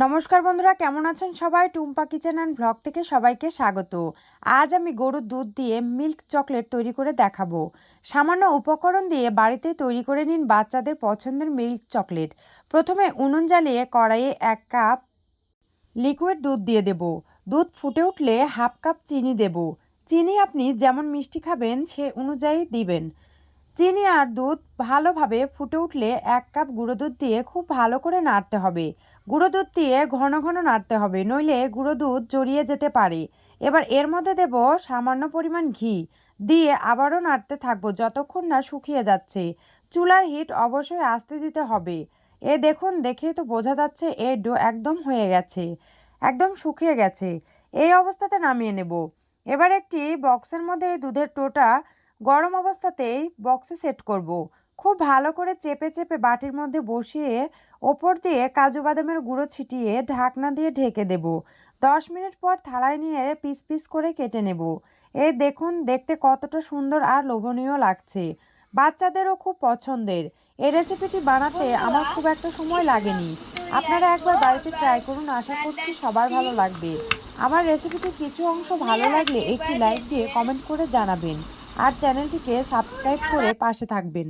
নমস্কার বন্ধুরা, কেমন আছেন সবাই? টুম্পা কিচেন অ্যান্ড ব্লগ থেকে সবাইকে স্বাগত। আজ আমি গরুর দুধ দিয়ে মিল্ক চকলেট তৈরি করে দেখাবো। সামান্য উপকরণ দিয়ে বাড়িতেই তৈরি করে নিন বাচ্চাদের পছন্দের মিল্ক চকলেট। প্রথমে উনুন জ্বালিয়ে কড়াইয়ে 1 কাপ লিকুইড দুধ দিয়ে দেব। দুধ ফুটে উঠলে হাফ কাপ চিনি দেব। চিনি আপনি যেমন মিষ্টি খাবেন সে অনুযায়ী দিবেন। চিনি আর দুধ ভালোভাবে ফুটে উঠলে 1 কাপ গুঁড়ো দুধ দিয়ে খুব ভালো করে নাড়তে হবে। গুঁড়ো দুধ দিয়ে ঘন ঘন নাড়তে হবে, নইলে গুঁড়ো দুধ জড়িয়ে যেতে পারে। এবার এর মধ্যে দেব সামান্য পরিমাণ ঘি, দিয়ে আবারও নাড়তে থাকবো যতক্ষণ না শুকিয়ে যাচ্ছে। চুলার হিট অবশ্যই আস্তে দিতে হবে। দেখুন, দেখেই তো বোঝা যাচ্ছে এই ডো একদম হয়ে গেছে, একদম শুকিয়ে গেছে। এই অবস্থাতে নামিয়ে নেব। এবার একটি বক্সের মধ্যে এই দুধের টোটা গরম অবস্থাতেই বক্সে সেট করব। খুব ভালো করে চেপে চেপে বাটির মধ্যে বসিয়ে ওপর দিয়ে কাজু বাদামের গুঁড়ো ছিটিয়ে ঢাকনা দিয়ে ঢেকে দেব। 10 মিনিট পর থালায় নিয়ে পিস পিস করে কেটে নেব। দেখুন, দেখতে কতটা সুন্দর আর লোভনীয় লাগছে। বাচ্চাদেরও খুব পছন্দের। এই রেসিপিটি বানাতে আমার খুব একটা সময় লাগেনি। আপনারা একবার বাড়িতে ট্রাই করুন, আশা করছি সবার ভালো লাগবে। আমার রেসিপিটির কিছু অংশ ভালো লাগলে একটি লাইক দিয়ে কমেন্ট করে জানাবেন। আর চ্যানেলটিকে সাবস্ক্রাইব করে পাশে থাকবেন।